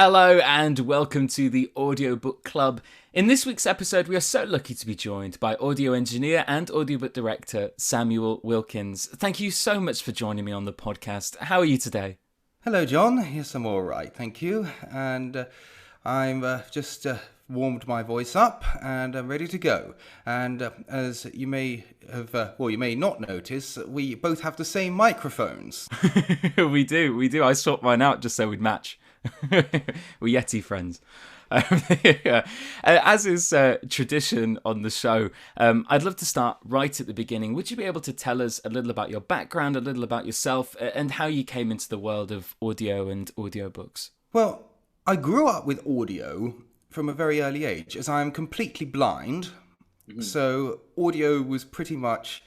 Hello and welcome to the Audiobook Club. In this week's episode, we are so lucky to be joined by audio engineer and audiobook director Samuel Wilkins. Thank you so much for joining me on the podcast. How are you today? Hello, John. Yes, I'm all right, thank you. And I'm just warmed my voice up and I'm ready to go. And as you may have, you may not notice, we both have the same microphones. We do. I swapped mine out just so we'd match. We're Yeti friends. As is tradition on the show, I'd love to start right at the beginning. Would you be able to tell us a little about your background, a little about yourself, and how you came into the world of audio and audiobooks? Well, I grew up with audio from a very early age, as I am completely blind. So audio was pretty much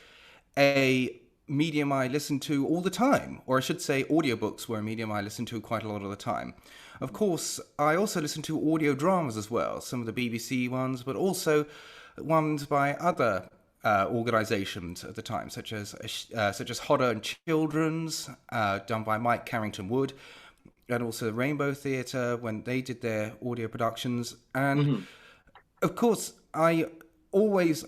a medium I listened to all the time, or I should say audiobooks were a medium I listened to quite a lot of the time. Of course, I also listened to audio dramas as well, some of the BBC ones, but also ones by other organisations at the time, such as Hodder and Children's, done by Mike Carrington Wood, and also the Rainbow Theatre when they did their audio productions. And of course, I was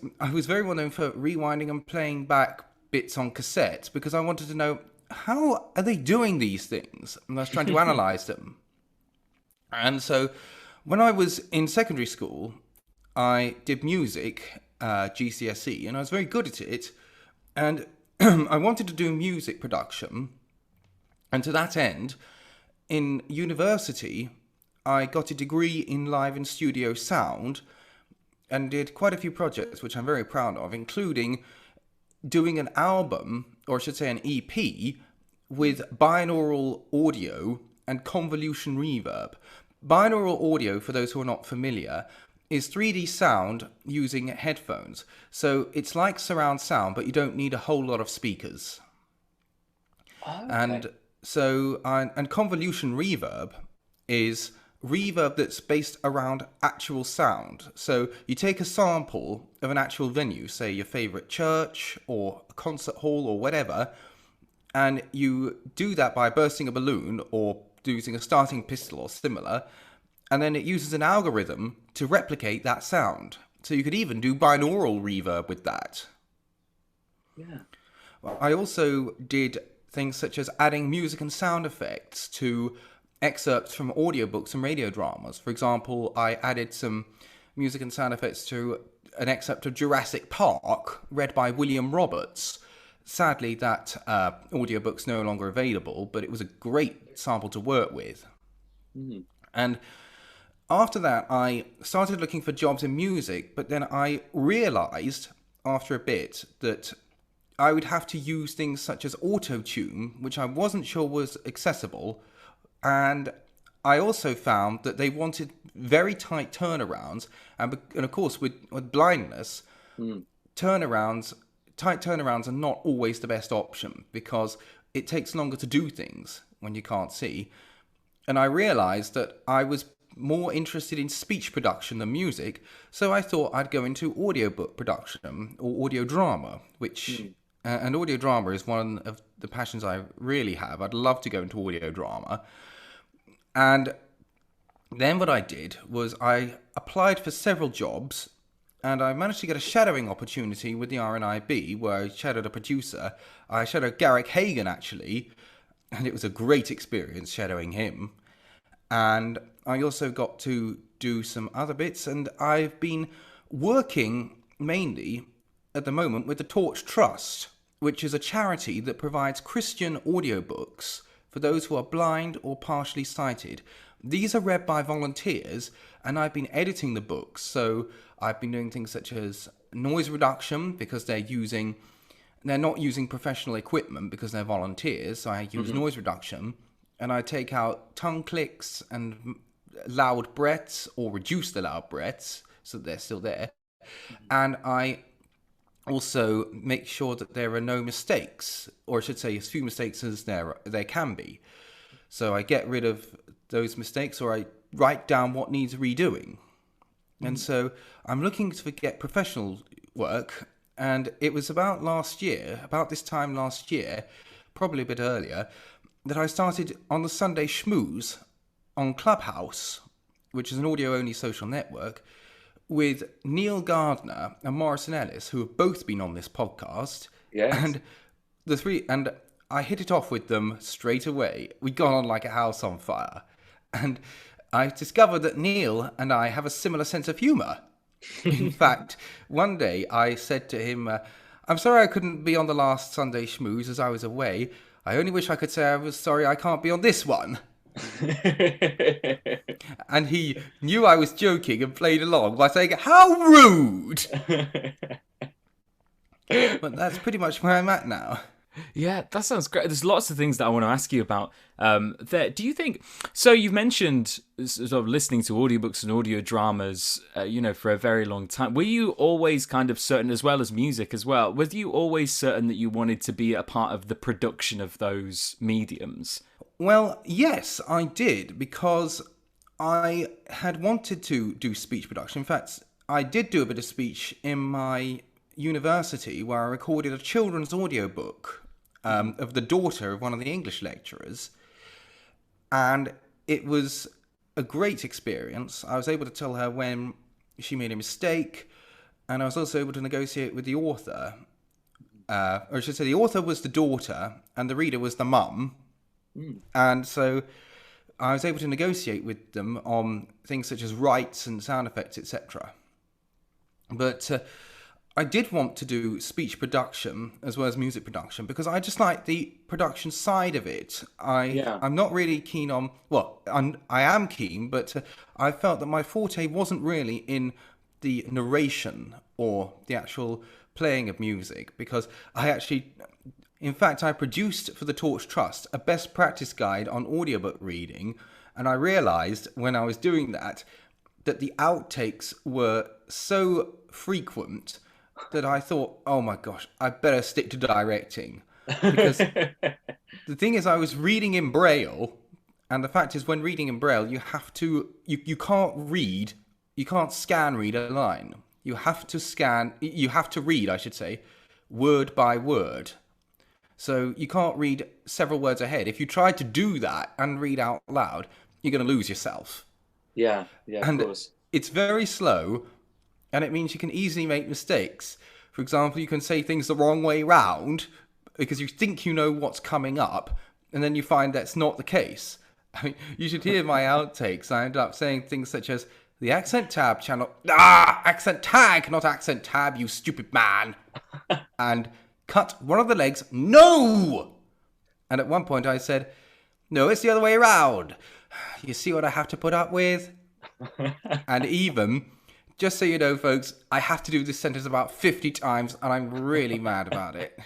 very well known for rewinding and playing back bits on cassette because I wanted to know, how are they doing these things? And I was trying to analyse them. And so when I was in secondary school, I did music, GCSE, and I was very good at it. And I wanted to do music production. And to that end, in university, I got a degree in live and studio sound and did quite a few projects, which I'm very proud of, including doing an album, or I should say an EP, with binaural audio and convolution reverb. Binaural audio, for those who are not familiar, is 3D sound using headphones. So it's like surround sound, but you don't need a whole lot of speakers. Oh, okay. And convolution reverb is reverb that's based around actual sound. So you take a sample of an actual venue, say your favorite church or a concert hall or whatever, and you do that by bursting a balloon or using a starting pistol or similar, and then it uses an algorithm to replicate that sound. So you could even do binaural reverb with that. Yeah. Well, I also did things such as adding music and sound effects to excerpts from audiobooks and radio dramas. For example, I added some music and sound effects to an excerpt of Jurassic Park, read by William Roberts. Sadly, that audiobook's no longer available, but it was a great sample to work with. And after that, I started looking for jobs in music, but then I realised after a bit that I would have to use things such as auto-tune, which I wasn't sure was accessible. And I also found that they wanted very tight turnarounds. And of course, with blindness, tight turnarounds are not always the best option because it takes longer to do things when you can't see. And I realized that I was more interested in speech production than music. So I thought I'd go into audiobook production or audio drama, which... and audio drama is one of the passions I really have. I'd love to go into audio drama. And then what I did was I applied for several jobs and I managed to get a shadowing opportunity with the RNIB where I shadowed a producer. I shadowed Garrick Hagan actually, and it was a great experience shadowing him. And I also got to do some other bits, and I've been working mainly at the moment with the Torch Trust, which is a charity that provides Christian audiobooks for those who are blind or partially sighted. These are read by volunteers, and I've been editing the books. So I've been doing things such as noise reduction because they're not using professional equipment because they're volunteers. So I use noise reduction, and I take out tongue clicks and loud breaths or reduce the loud breaths so that they're still there. And I also make sure that there are no mistakes, or I should say as few mistakes as there can be. So I get rid of those mistakes, or I write down what needs redoing. And so I'm looking to get professional work, and it was about this time last year, probably a bit earlier, that I started on the Sunday Schmooze on Clubhouse, which is an audio-only social network, with Neil Gardner and Morrison Ellis, who have both been on this podcast. Yes. And I hit it off with them straight away. We got on like a house on fire. And I discovered that Neil and I have a similar sense of humour. In fact, one day I said to him, I'm sorry I couldn't be on the last Sunday schmooze as I was away. I only wish I could say I was sorry I can't be on this one. And he knew I was joking and played along by saying, how rude! But that's pretty much where I'm at now. Yeah, that sounds great. There's lots of things that I want to ask you about there. Do you think, so you've mentioned sort of listening to audiobooks and audio dramas, for a very long time. Were you always kind of certain, as well as music as well, were you always certain that you wanted to be a part of the production of those mediums? Well, yes, I did, because I had wanted to do speech production. In fact, I did do a bit of speech in my university where I recorded a children's audiobook of the daughter of one of the English lecturers. And it was a great experience. I was able to tell her when she made a mistake, and I was also able to negotiate with the author. Or I should say, the author was the daughter, and the reader was the mum. And so I was able to negotiate with them on things such as rights and sound effects, etc. But I did want to do speech production as well as music production because I just like the production side of it. I'm not really keen on, I am keen, but I felt that my forte wasn't really in the narration or the actual playing of music, because in fact, I produced for the Torch Trust a best practice guide on audiobook reading, and I realised when I was doing that the outtakes were so frequent that I thought, oh my gosh, I better stick to directing. Because the thing is, I was reading in Braille, and the fact is, when reading in Braille, you have to, you can't scan read a line. You have to read, I should say, word by word. So you can't read several words ahead. If you try to do that and read out loud, you're going to lose yourself. Yeah, of course. It's very slow, and it means you can easily make mistakes. For example, you can say things the wrong way round because you think you know what's coming up, and then you find that's not the case. I mean, you should hear my outtakes. I ended up saying things such as, the accent tab channel, accent tag, not accent tab, you stupid man. And cut one of the legs, no! And at one point I said, no, it's the other way around. You see what I have to put up with? And even, just so you know, folks, I have to do this sentence about 50 times, and I'm really mad about it.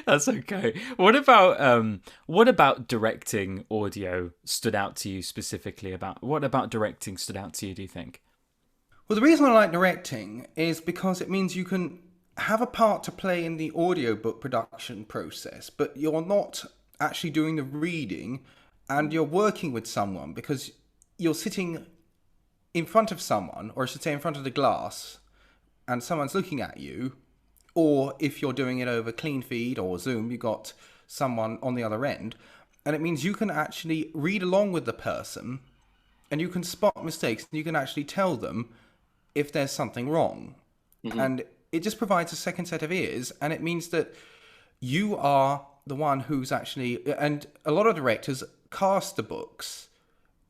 That's okay. What about directing audio stood out to you specifically? What about directing stood out to you, do you think? Well, the reason I like directing is because it means you can have a part to play in the audiobook production process, but you're not actually doing the reading, and you're working with someone because you're sitting in front of someone, or I should say in front of the glass, and someone's looking at you. Or if you're doing it over Clean Feed or Zoom, you've got someone on the other end. And it means you can actually read along with the person, and you can spot mistakes, and you can actually tell them if there's something wrong. Mm-hmm. And it just provides a second set of ears, and it means that you are the one who's actually... And a lot of directors cast the books,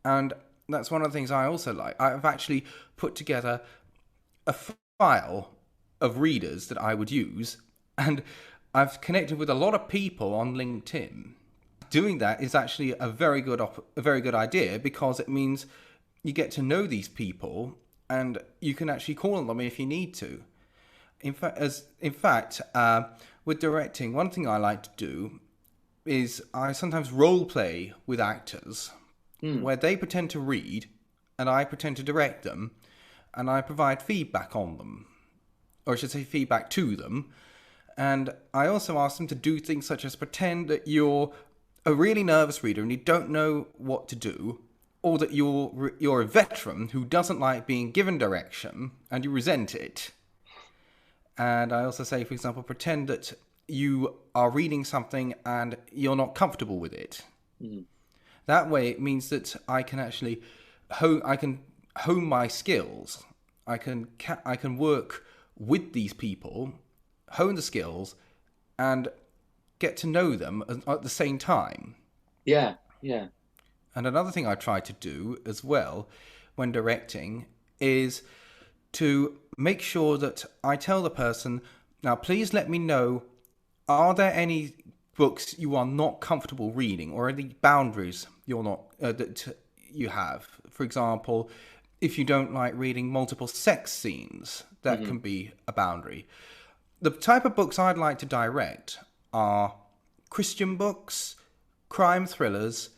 and that's one of the things I also like. I've actually put together a file of readers that I would use, and I've connected with a lot of people on LinkedIn. Doing that is actually a very good idea, because it means you get to know these people, and you can actually call on them if you need to. In fact, with directing, one thing I like to do is I sometimes role play with actors, where they pretend to read, and I pretend to direct them, and I provide feedback on them. Or I should say feedback to them. And I also ask them to do things such as pretend that you're a really nervous reader and you don't know what to do, or that you're a veteran who doesn't like being given direction and you resent it. And I also say, for example, pretend that you are reading something and you're not comfortable with it. That way, it means that I can actually hone my skills. I can work with these people, hone the skills, and get to know them at the same time. Yeah, yeah. And another thing I try to do as well when directing is to make sure that I tell the person, now please let me know, are there any books you are not comfortable reading, or any boundaries you're not that you have? For example, if you don't like reading multiple sex scenes, that can be a boundary. The type of books I'd like to direct are Christian books, crime thrillers,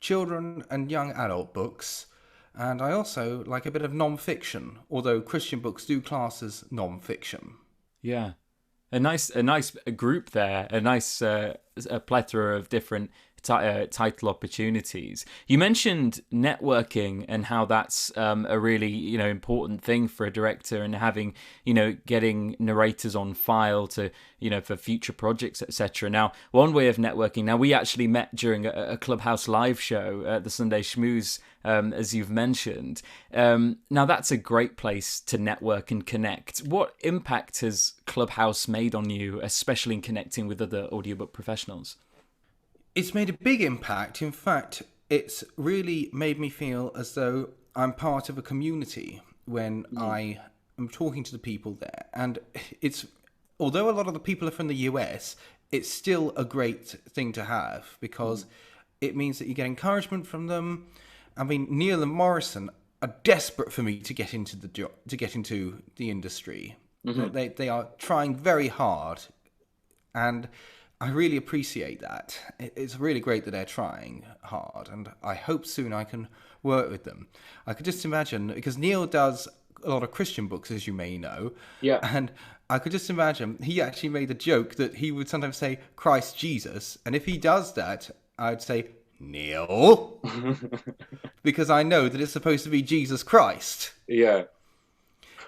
children and young adult books, and I also like a bit of non-fiction, although Christian books do class as non-fiction. Yeah. A nice group there, a nice a plethora of different title opportunities. You mentioned networking and how that's a really important thing for a director, and having getting narrators on file to for future projects, etc. Now, one way of networking. Now, we actually met during a Clubhouse live show at the Sunday Schmooze, as you've mentioned. Now, that's a great place to network and connect. What impact has Clubhouse made on you, especially in connecting with other audiobook professionals? It's made a big impact. In fact, it's really made me feel as though I'm part of a community when I am talking to the people there. And although a lot of the people are from the US, it's still a great thing to have, because it means that you get encouragement from them. I mean, Neil and Morrison are desperate for me to get into the industry. They are trying very hard, and I really appreciate that. It's really great that they're trying hard, and I hope soon I can work with them. I could just imagine, because Neil does a lot of Christian books, as you may know. Yeah. And I could just imagine, he actually made the joke that he would sometimes say Christ Jesus, and if he does that, I'd say, Neil, because I know that it's supposed to be Jesus Christ. Yeah.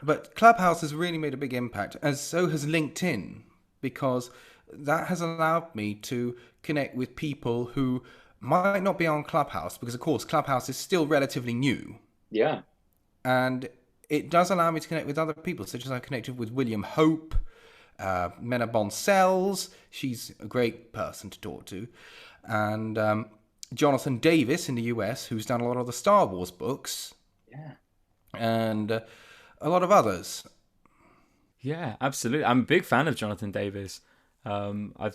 But Clubhouse has really made a big impact, as so has LinkedIn, because that has allowed me to connect with people who might not be on Clubhouse, because of course Clubhouse is still relatively new. Yeah. And it does allow me to connect with other people, such as I connected with William Hope, Mena Boncells. She's a great person to talk to. And Jonathan Davis in the US, who's done a lot of the Star Wars books. Yeah. And a lot of others. Yeah, absolutely. I'm a big fan of Jonathan Davis. I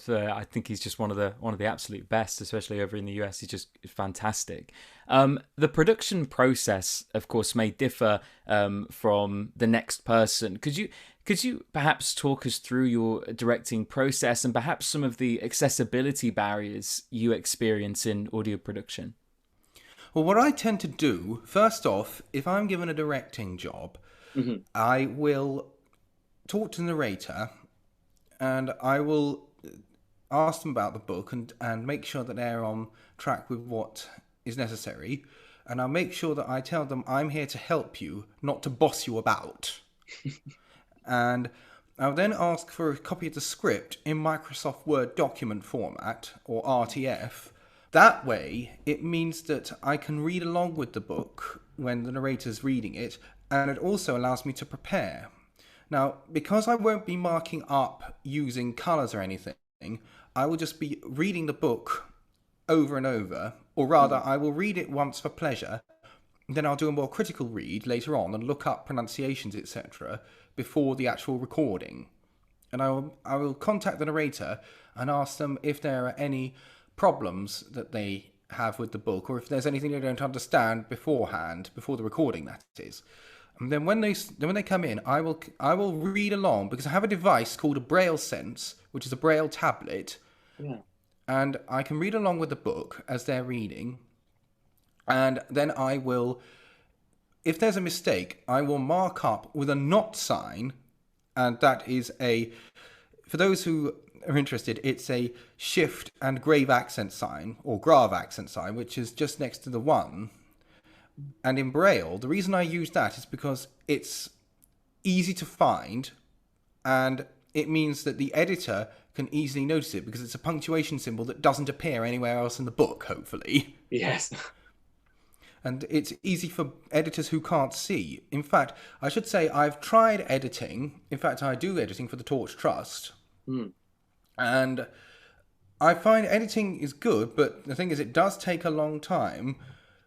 think he's just one of the absolute best, especially over in the US. He's just fantastic. The production process, of course, may differ from the next person. Could you perhaps talk us through your directing process and perhaps some of the accessibility barriers you experience in audio production? Well, what I tend to do, first off, if I'm given a directing job, I will talk to the narrator, and I will ask them about the book and make sure that they're on track with what is necessary. And I'll make sure that I tell them I'm here to help you, not to boss you about. And I'll then ask for a copy of the script in Microsoft Word document format, or RTF. That way, it means that I can read along with the book when the narrator's reading it, and it also allows me to prepare. Now, because I won't be marking up using colours or anything, I will just be reading the book over and over, or rather, I will read it once for pleasure, then I'll do a more critical read later on and look up pronunciations, etc., before the actual recording. And I will contact the narrator and ask them if there are any problems that they have with the book, or if there's anything they don't understand beforehand, before the recording, that is. And then when they come in, I will read along, because I have a device called a Braille Sense, which is a Braille tablet, and I can read along with the book as they're reading. And then I will, if there's a mistake, I will mark up with a not sign, and that is for those who are interested, it's a shift and grave accent sign, or grave accent sign, which is just next to the 1. And in Braille, the reason I use that is because it's easy to find, and it means that the editor can easily notice it because it's a punctuation symbol that doesn't appear anywhere else in the book, hopefully. Yes. And it's easy for editors who can't see. In fact, I should say I've tried editing. In fact, I do editing for the Torch Trust. And I find editing is good, but the thing is it does take a long time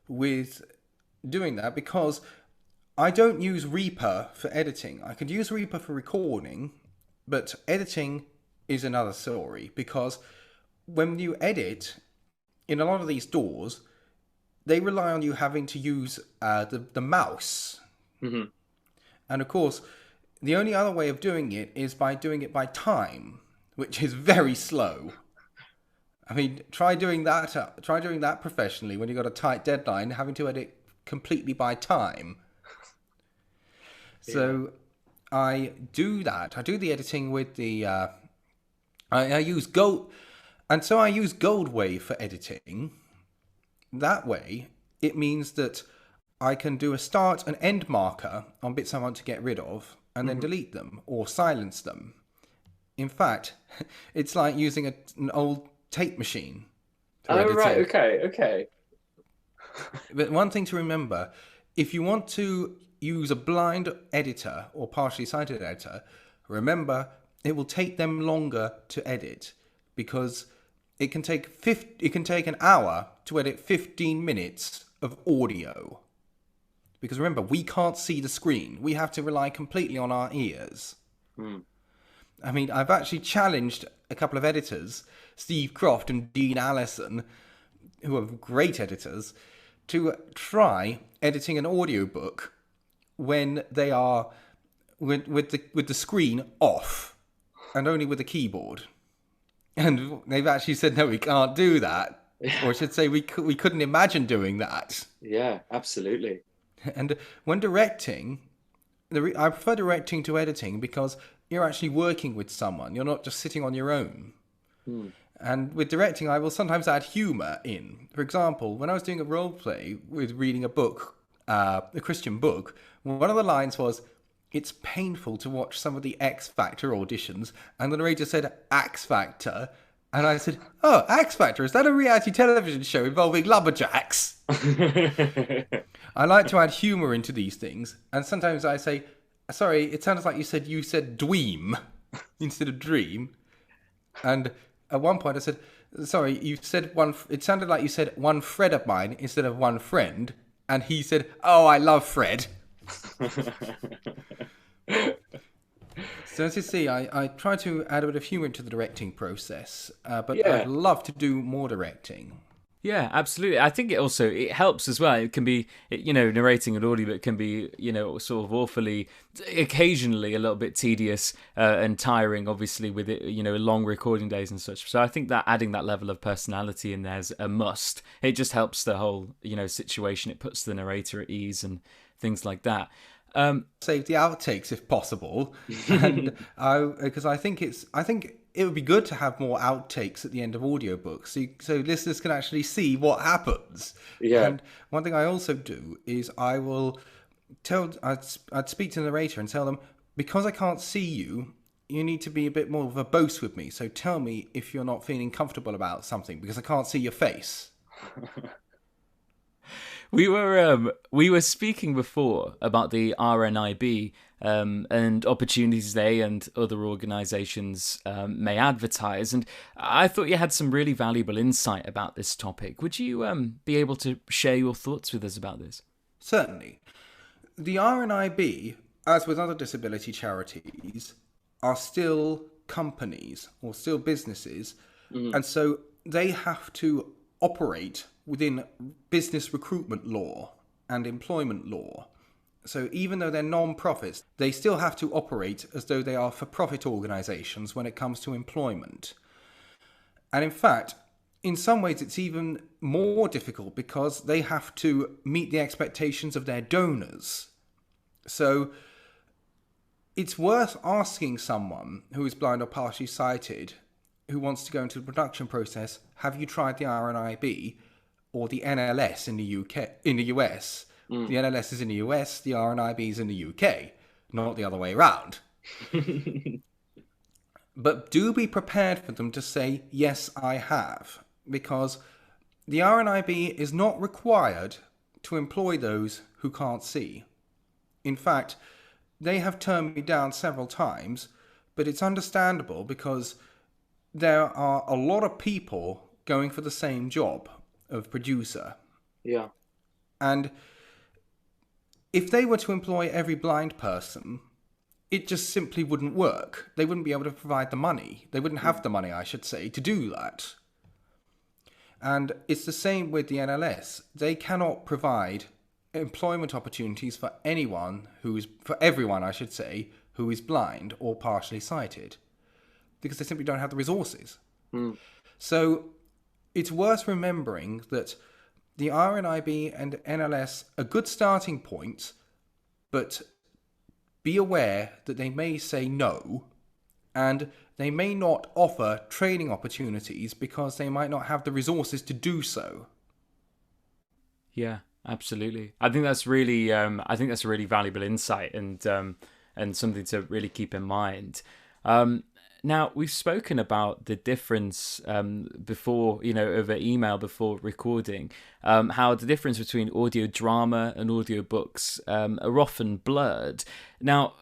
with doing that because I don't use Reaper for editing. I could use Reaper for recording, but editing is another story because when you edit, in a lot of these DAWs, they rely on you having to use the mouse. And of course, the only other way of doing it is by doing it by time, which is very slow. I mean, try doing that professionally when you've got a tight deadline, having to edit completely by time. So I do that. I do the editing with the... I use Gold... And so I use Goldwave for editing. That way, it means that I can do a start and end marker on bits I want to get rid of and then delete them or silence them. In fact, it's like using an old tape machine. Oh, right. Okay. But one thing to remember, if you want to use a blind editor or partially sighted editor, remember it will take them longer to edit because it can take an hour to edit 15 minutes of audio. Because remember, we can't see the screen. We have to rely completely on our ears. I mean, I've actually challenged a couple of editors, Steve Croft and Dean Allison, who are great editors, to try editing an audiobook when they are with the screen off and only with the keyboard. And they've actually said, no, we can't do that. Or I should say, we couldn't imagine doing that. Yeah, absolutely. And when directing, I prefer directing to editing because you're actually working with someone. You're not just sitting on your own. And with directing, I will sometimes add humour in. For example, when I was doing a role play with reading a book, a Christian book, one of the lines was, "It's painful to watch some of the X Factor auditions," and the narrator said, "Axe Factor," and I said, "Oh, Axe Factor, is that a reality television show involving lumberjacks?" I like to add humour into these things, and sometimes I say, "Sorry, it sounds like you said dweem instead of dream," and at one point I said, "Sorry, you said one. It sounded like you said one Fred of mine instead of one friend," and he said, "Oh, I love Fred." So as you see, I try to add a bit of humour into the directing process, but I'd love to do more directing. Yeah, absolutely. I think it helps as well. It can be, narrating an audiobook can be, sort of awfully, occasionally a little bit tedious and tiring, obviously, with it, long recording days and such. So I think that adding that level of personality in there is a must. It just helps the whole, situation. It puts the narrator at ease and things like that. Save the outtakes if possible, and because I think it would be good to have more outtakes at the end of audiobooks, so listeners can actually see what happens. Yeah. And one thing I also do is I'd speak to the narrator and tell them, because I can't see you, you need to be a bit more verbose with me. So tell me if you're not feeling comfortable about something because I can't see your face. We were speaking before about the RNIB and opportunities they and other organisations may advertise, and I thought you had some really valuable insight about this topic. Would you be able to share your thoughts with us about this? Certainly. The RNIB, as with other disability charities, are still companies or still businesses, and so they have to operate within business recruitment law and employment law. So even though they're non-profits, they still have to operate as though they are for-profit organisations when it comes to employment. And in fact, in some ways it's even more difficult because they have to meet the expectations of their donors. So it's worth asking someone who is blind or partially sighted who wants to go into the production process, have you tried the RNIB or the NLS in the US? The NLS is in the US, the RNIB is in the UK, not the other way around. But do be prepared for them to say, yes, I have, because the RNIB is not required to employ those who can't see. In fact, they have turned me down several times, but it's understandable because there are a lot of people going for the same job of producer. Yeah. And if they were to employ every blind person, it just simply wouldn't work. They wouldn't be able to provide the money. They wouldn't have the money, I should say, to do that. And it's the same with the NLS. They cannot provide employment opportunities for everyone, I should say, who is blind or partially sighted, because they simply don't have the resources. So it's worth remembering that the RNIB and NLS are good starting points, but be aware that they may say no, and they may not offer training opportunities because they might not have the resources to do so. Yeah, absolutely. I think that's really, a really valuable insight and something to really keep in mind. Now, we've spoken about the difference before, over email before recording, how the difference between audio drama and audiobooks are often blurred. Now,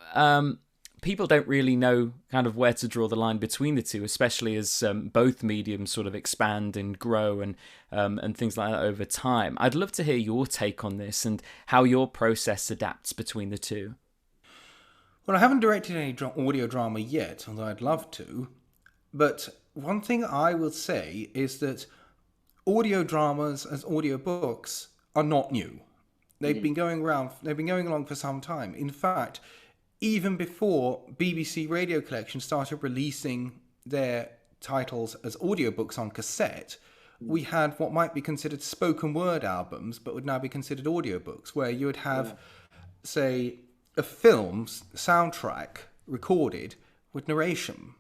people don't really know kind of where to draw the line between the two, especially as both mediums sort of expand and grow and things like that over time. I'd love to hear your take on this and how your process adapts between the two. Well, I haven't directed any audio drama yet, although I'd love to. But one thing I will say is that audio dramas as audiobooks are not new. They've been going along for some time. In fact, even before BBC Radio Collection started releasing their titles as audiobooks on cassette, we had what might be considered spoken word albums, but would now be considered audiobooks, where you would have, say, a film's soundtrack recorded with narration.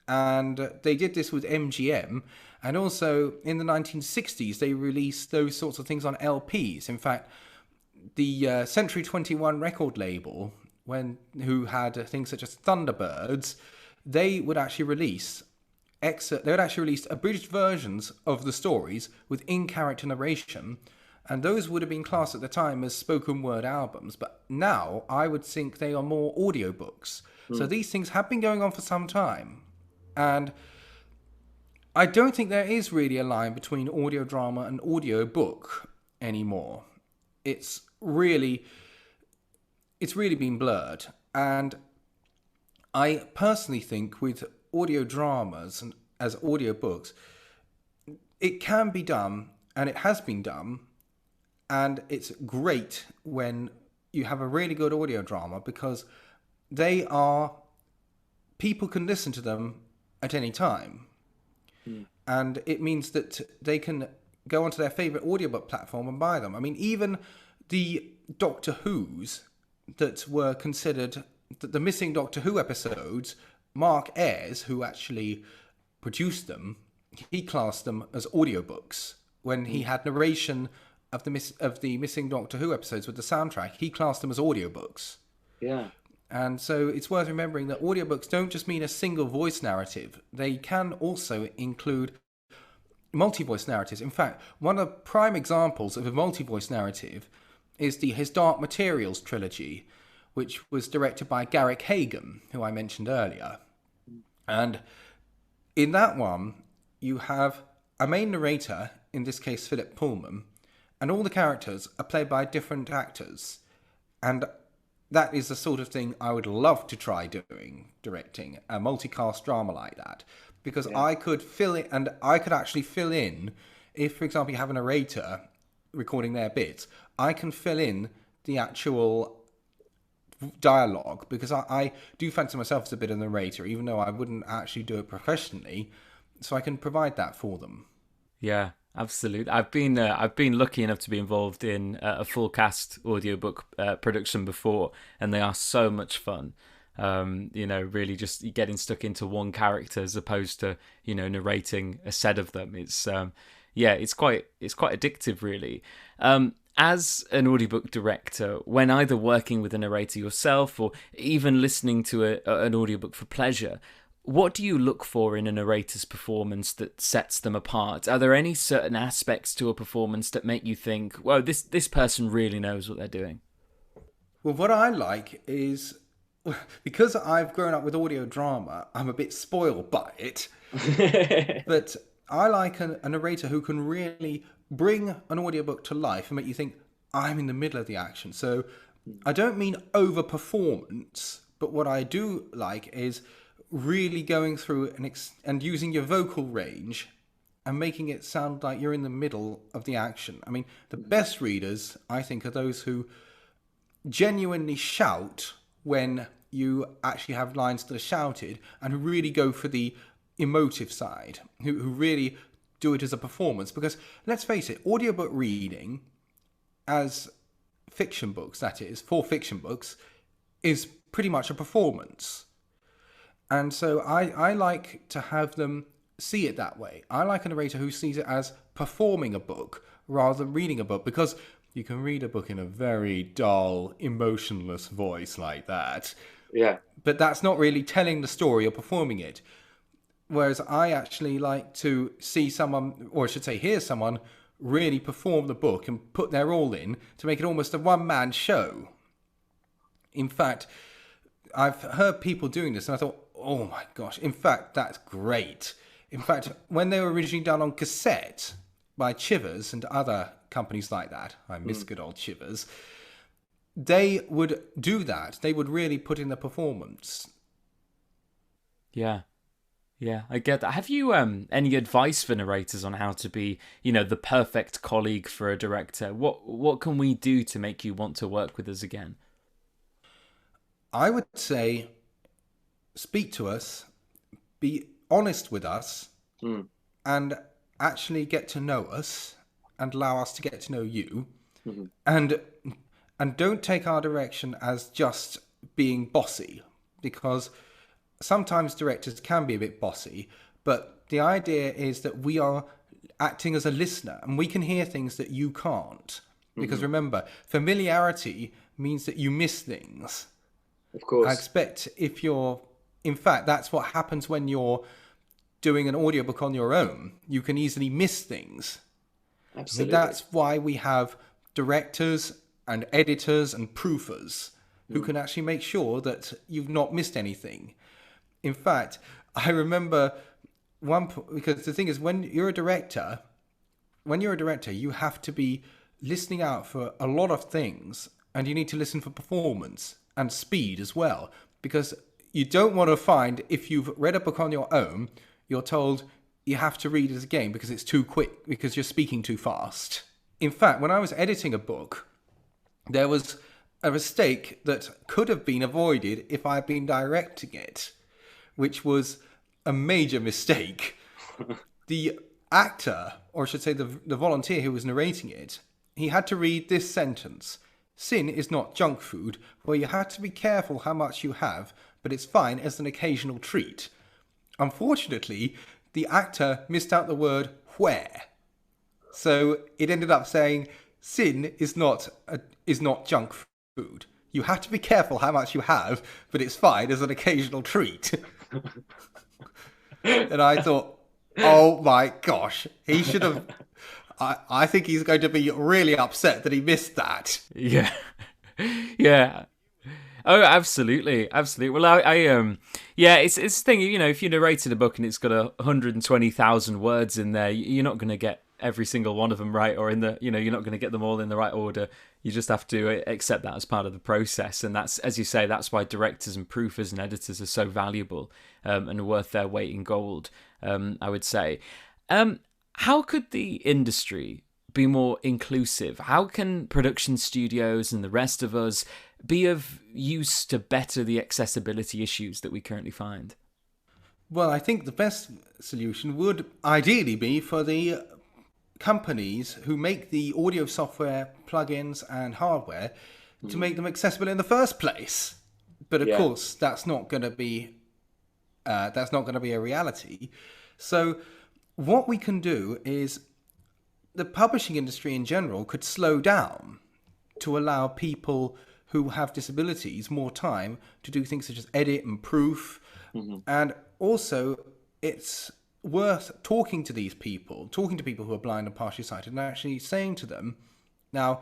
And they did this with MGM, and also in the 1960s they released those sorts of things on LPs. In fact, the Century 21 record label, who had things such as Thunderbirds, they would actually release abridged versions of the stories with in-character narration. And those would have been classed at the time as spoken word albums. But now I would think they are more audiobooks. So these things have been going on for some time. And I don't think there is really a line between audio drama and audiobook anymore. It's really been blurred. And I personally think with audio dramas and as audiobooks, it can be done, and it has been done. And it's great when you have a really good audio drama because people can listen to them at any time. And it means that they can go onto their favourite audiobook platform and buy them. I mean, even the Doctor Who's that were considered the missing Doctor Who episodes, Mark Ayres, who actually produced them, he classed them as audiobooks. When he had narration of the missing Doctor Who episodes with the soundtrack, he classed them as audiobooks. Yeah. And so it's worth remembering that audiobooks don't just mean a single voice narrative. They can also include multi-voice narratives. In fact, one of the prime examples of a multi-voice narrative is the His Dark Materials trilogy, which was directed by Garrick Hagan, who I mentioned earlier. And in that one, you have a main narrator, in this case Philip Pullman, and all the characters are played by different actors. And that is the sort of thing I would love to try directing a multicast drama like that. Because I could actually fill in, if, for example, you have a narrator recording their bits, I can fill in the actual dialogue, because I do fancy myself as a bit of a narrator, even though I wouldn't actually do it professionally, so I can provide that for them. Yeah, absolutely. I've been lucky enough to be involved in a full cast audiobook production before, and they are so much fun. Really just getting stuck into one character as opposed to, narrating a set of them. It's quite addictive, really. As an audiobook director, when either working with a narrator yourself or even listening to an audiobook for pleasure, what do you look for in a narrator's performance that sets them apart? Are there any certain aspects to a performance that make you think, whoa, this person really knows what they're doing? Well, what I like is, because I've grown up with audio drama, I'm a bit spoiled by it. But I like a narrator who can really bring an audiobook to life and make you think, I'm in the middle of the action. So I don't mean over performance, but what I do like is really going through and using your vocal range and making it sound like you're in the middle of the action. I mean, the best readers, I think, are those who genuinely shout when you actually have lines that are shouted, and who really go for the emotive side, who really do it as a performance. Because let's face it, audiobook reading, as fiction books, that is, for fiction books, is pretty much a performance. And so I like to have them see it that way. I like a narrator who sees it as performing a book rather than reading a book, because you can read a book in a very dull, emotionless voice like that. Yeah. But that's not really telling the story or performing it. Whereas I actually like to see someone, or I should say hear someone, really perform the book and put their all in to make it almost a one-man show. In fact, I've heard people doing this and I thought, oh my gosh, in fact, that's great. In fact, when they were originally done on cassette by Chivers and other companies like that, I miss good old Chivers, they would do that. They would really put in the performance. Yeah. Yeah, I get that. Have you any advice for narrators on how to be, the perfect colleague for a director? What can we do to make you want to work with us again? I would say, speak to us, be honest with us, and actually get to know us, and allow us to get to know you, and don't take our direction as just being bossy, because sometimes directors can be a bit bossy, but the idea is that we are acting as a listener and we can hear things that you can't. Because remember, familiarity means that you miss things. Of course. I expect in fact, that's what happens when you're doing an audiobook on your own. You can easily miss things. Absolutely. I mean, that's why we have directors and editors and proofers who can actually make sure that you've not missed anything. In fact, I remember because the thing is, when you're a director, you have to be listening out for a lot of things, and you need to listen for performance and speed as well, because you don't want to find, if you've read a book on your own, you're told you have to read it again because it's too quick, because you're speaking too fast. In fact, when I was editing a book, there was a mistake that could have been avoided if I had been directing it, which was a major mistake. The actor, or I should say the volunteer who was narrating it, he had to read this sentence: "Sin is not junk food, where you have to be careful how much you have, but it's fine as an occasional treat." Unfortunately, the actor missed out the word where. So it ended up saying, sin is not junk food. You have to be careful how much you have, but it's fine as an occasional treat. And I thought, oh my gosh, he should have... I think he's going to be really upset that he missed that. Yeah. Yeah. Oh, absolutely. Absolutely. Well, yeah, it's the thing, if you narrated a book and it's got 120,000 words in there, you're not going to get every single one of them right, or you're not going to get them all in the right order. You just have to accept that as part of the process. And that's, as you say, that's why directors and proofers and editors are so valuable and worth their weight in gold, I would say. How could the industry be more inclusive? How can production studios and the rest of us be of use to better the accessibility issues that we currently find? Well, I think the best solution would ideally be for the companies who make the audio software, plugins and hardware to make them accessible in the first place. But of course, that's not going to be a reality. So what we can do is, the publishing industry in general could slow down to allow people who have disabilities more time to do things such as edit and proof And also, it's worth talking to people who are blind and partially sighted, and actually saying to them, now,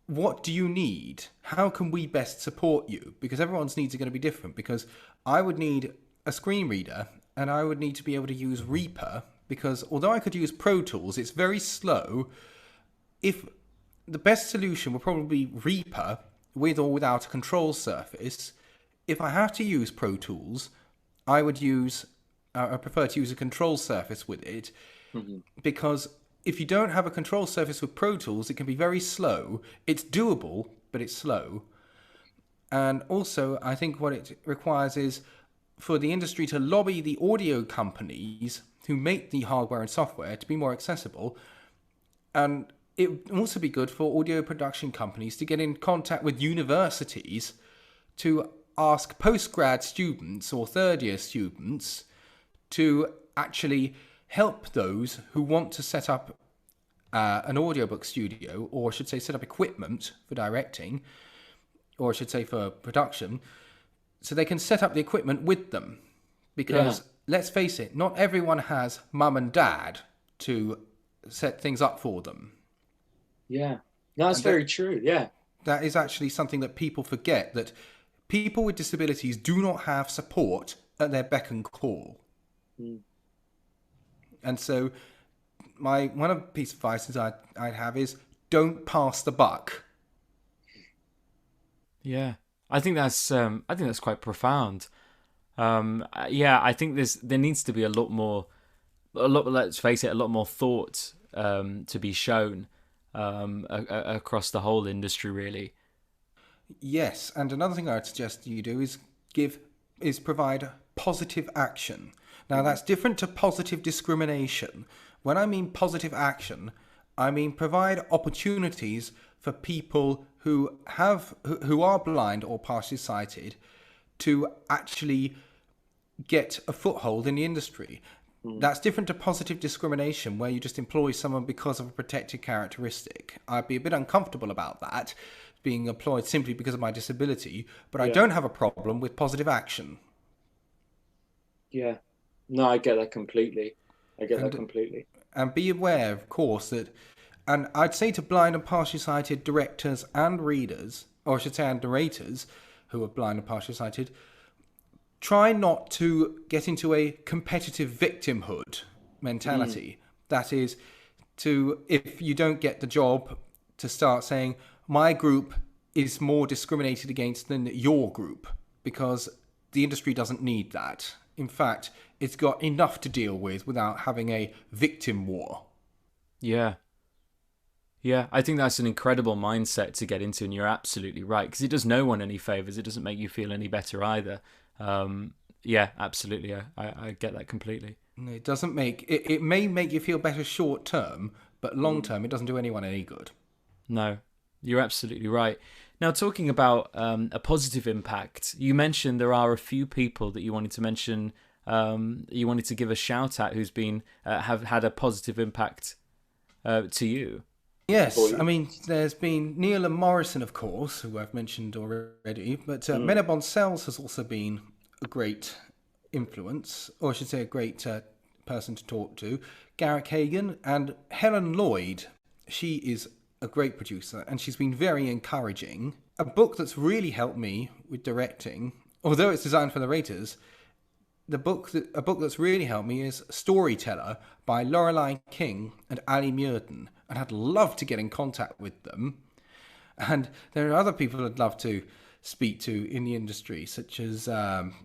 what do you need? How can we best support you? Because everyone's needs are going to be different. Because I would need a screen reader, and I would need to be able to use Reaper, because although I could use Pro Tools, it's very slow. If the best solution would probably be Reaper with or without a control surface. If I have to use Pro Tools, I prefer to use a control surface with it, because if you don't have a control surface with Pro Tools, it can be very slow. It's doable, but it's slow. And also, I think what it requires is for the industry to lobby the audio companies who make the hardware and software to be more accessible. And it would also be good for audio production companies to get in contact with universities to ask postgrad students or third-year students to actually help those who want to set up an audiobook studio, or I should say set up equipment for directing, or I should say for production, so they can set up the equipment with them. Because let's face it, not everyone has mum and dad to set things up for them. Yeah, no, that's very true. Yeah, that is actually something that people forget, that people with disabilities do not have support at their beck and call. And so one of the piece of advice I'd have is don't pass the buck. Yeah, I think that's quite profound. I think there needs to be a lot more, let's face it, a lot more thought to be shown across the whole industry, really. Yes, and another thing I'd suggest you do is provide positive action. Now, that's different to positive discrimination. When I mean positive action, I mean provide opportunities for people who are blind or partially sighted to actually get a foothold in the industry. That's different to positive discrimination, where you just employ someone because of a protected characteristic. I'd be a bit uncomfortable about that, being employed simply because of my disability, but I don't have a problem with positive action. Yeah. No, I get that completely. And be aware, of course, and I'd say to blind and partially sighted directors and readers, or I should say, and narrators who are blind and partially sighted, try not to get into a competitive victimhood mentality. That is, if you don't get the job, to start saying, my group is more discriminated against than your group, because the industry doesn't need that. In fact, it's got enough to deal with without having a victim war. Yeah, I think that's an incredible mindset to get into, and you're absolutely right, because it does no one any favours. It doesn't make you feel any better either. Absolutely. I get that completely. It doesn't it may make you feel better short term, but long term, it doesn't do anyone any good. No, you're absolutely right. Now, talking about a positive impact, you mentioned there are a few people that you wanted to mention, you wanted to give a shout out who's been have had a positive impact to you. Yes, I mean, there's been Neil and Morrison, of course, who I've mentioned already, but Menabon Sells has also been a great influence, or I should say a great person to talk to. Garrick Hagan and Helen Lloyd, she is a great producer, and she's been very encouraging. A book that's really helped me with directing, although it's designed for narrators, a book that's really helped me is Storyteller by Lorelei King and Ali Muirden, and I'd love to get in contact with them. And there are other people I'd love to speak to in the industry, such as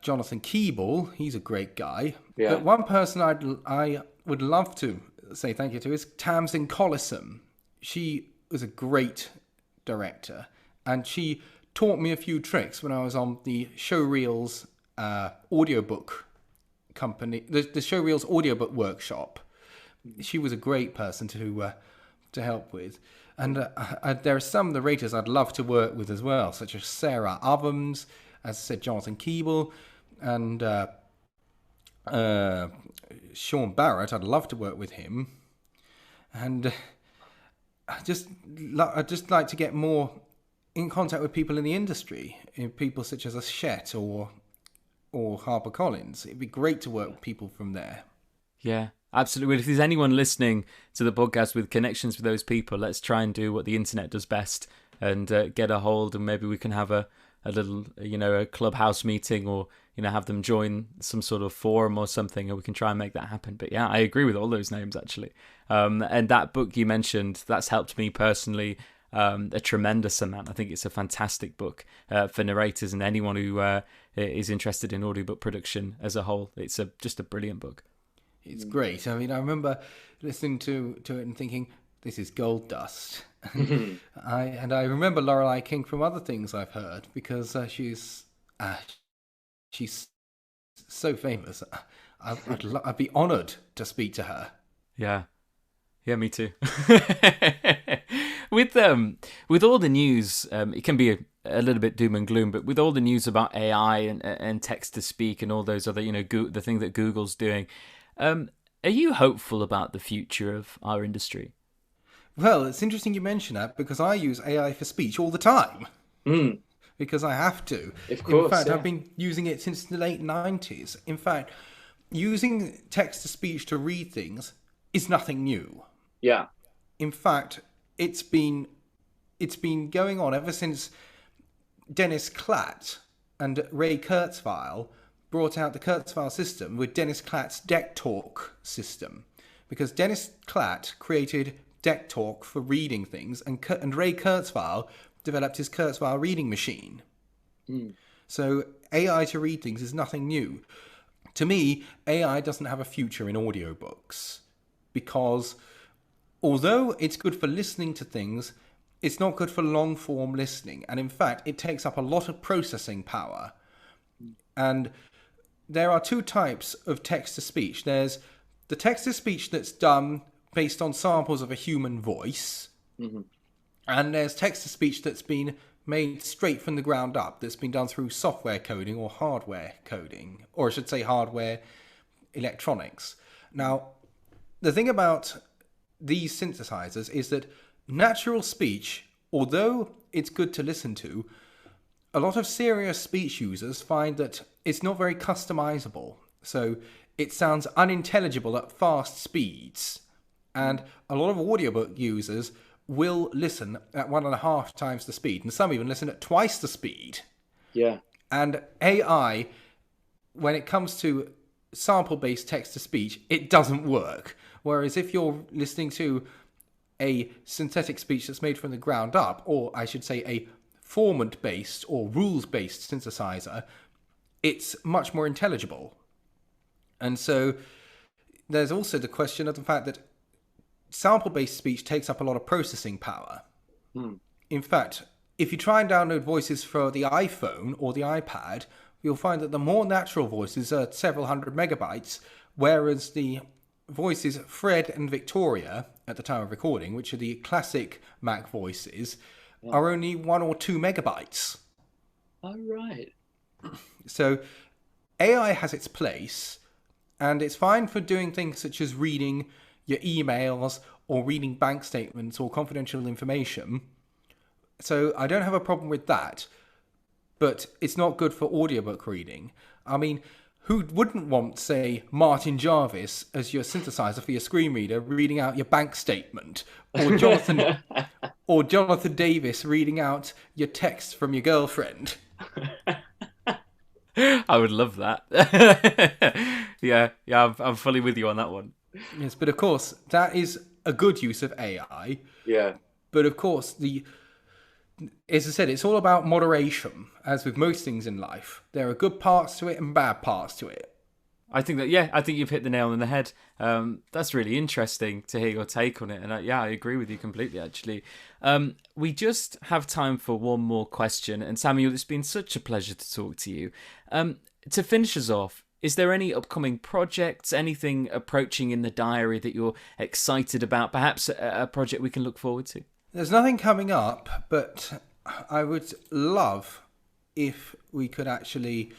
Jonathan Keeble. He's a great guy. Yeah. But one person I would love to say thank you to is Tamsin Collison. She was a great director, and she taught me a few tricks when I was on the Showreels audiobook company, the Showreels audiobook workshop. She was a great person to help with. And there are some narrators I'd love to work with as well, such as Sarah Ovens, as I said, Jonathan Keeble, and Sean Barrett. I'd love to work with him. And I'd just like to get more in contact with people in the industry, people such as Ashet or or HarperCollins. It'd be great to work with people from there. Yeah, absolutely. Well, if there's anyone listening to the podcast with connections with those people, let's try and do what the internet does best and get a hold, and maybe we can have a little, a clubhouse meeting, or, have them join some sort of forum or something, and we can try and make that happen. But yeah, I agree with all those names, actually. And that book you mentioned, that's helped me personally a tremendous amount. I think it's a fantastic book for narrators and anyone who is interested in audiobook production as a whole. It's just a brilliant book. It's great. I mean, I remember listening to it and thinking, this is gold dust. I remember Lorelei King from other things I've heard, because she's so famous. I'd be honoured to speak to her. Yeah, me too. With all the news, it can be a little bit doom and gloom, but with all the news about AI and text to speak and all those other, the thing that Google's doing, are you hopeful about the future of our industry? Well, it's interesting you mention that, because I use AI for speech all the time. Because I have to. Of course, in fact, yeah. I've been using it since the late 90s. In fact, using text-to-speech to read things is nothing new. Yeah. In fact, it's been going on ever since Dennis Klatt and Ray Kurzweil brought out the Kurzweil system with Dennis Klatt's Deck Talk system. Because Dennis Klatt created Deck Talk for reading things, and Ray Kurzweil developed his Kurzweil reading machine. So AI to read things is nothing new. To me, AI doesn't have a future in audiobooks, because although it's good for listening to things, it's not good for long-form listening. And in fact, it takes up a lot of processing power. And there are two types of text-to-speech. There's the text-to-speech that's done based on samples of a human voice. And there's text-to-speech that's been made straight from the ground up, that's been done through software coding or hardware coding, or I should say hardware electronics. Now, the thing about these synthesizers is that natural speech, although it's good to listen to, a lot of serious speech users find that it's not very customizable. So it sounds unintelligible at fast speeds. And a lot of audiobook users will listen at 1.5 times the speed, and some even listen at twice the speed. Yeah. And AI, when it comes to sample-based text-to-speech, it doesn't work. Whereas if you're listening to a synthetic speech that's made from the ground up, or I should say a formant-based or rules-based synthesizer, it's much more intelligible. And so there's also the question of the fact that sample-based speech takes up a lot of processing power. In fact, if you try and download voices for the iPhone or the iPad, you'll find that the more natural voices are several hundred megabytes, whereas the voices Fred and Victoria, at the time of recording, which are the classic Mac voices, are only 1 or 2 megabytes. Oh, right. So AI has its place, and it's fine for doing things such as reading your emails or reading bank statements or confidential information. So I don't have a problem with that, but it's not good for audiobook reading. I mean, who wouldn't want, say, Martin Jarvis as your synthesizer for your screen reader reading out your bank statement, or Jonathan Davis reading out your text from your girlfriend? I would love that. yeah, I'm fully with you on that one. Yes, but of course, that is a good use of AI. Yeah. But of course, as I said, it's all about moderation, as with most things in life. There are good parts to it and bad parts to it. I think you've hit the nail on the head. That's really interesting to hear your take on it. And I agree with you completely, actually. We just have time for one more question. And Samuel, it's been such a pleasure to talk to you. To finish us off, is there any upcoming projects, anything approaching in the diary that you're excited about? Perhaps a project we can look forward to? There's nothing coming up, but I would love if we could actually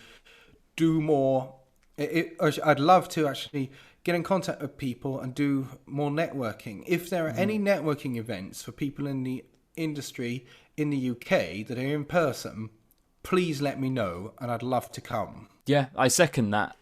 do more. I'd love to actually get in contact with people and do more networking. If there are any networking events for people in the industry in the UK that are in person, please let me know, and I'd love to come. Yeah, I second that.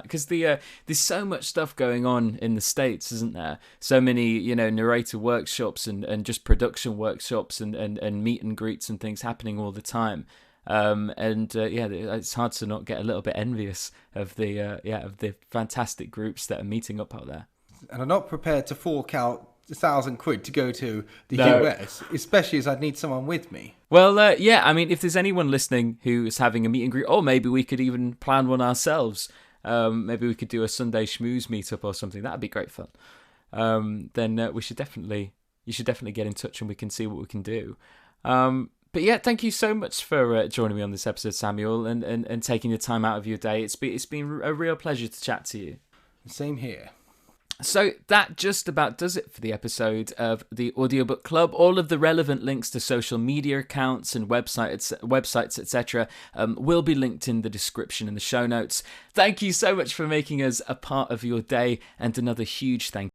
Because there's so much stuff going on in the States, isn't there? So many, narrator workshops and just production workshops and meet and greets and things happening all the time. It's hard to not get a little bit envious of the fantastic groups that are meeting up out there. And I'm not prepared to fork out £1,000 to go to the No. US, especially as I'd need someone with me. Well, if there's anyone listening who is having a meet and greet, or maybe we could even plan one ourselves. Maybe we could do a Sunday schmooze meetup or something. That'd be great fun. Then you should definitely get in touch and we can see what we can do. But yeah, thank you so much for joining me on this episode, Samuel, and taking the time out of your day. It's been a real pleasure to chat to you. Same here. So that just about does it for the episode of the Audiobook Club. All of the relevant links to social media accounts and websites, etc., will be linked in the description in the show notes. Thank you so much for making us a part of your day, and another huge thank you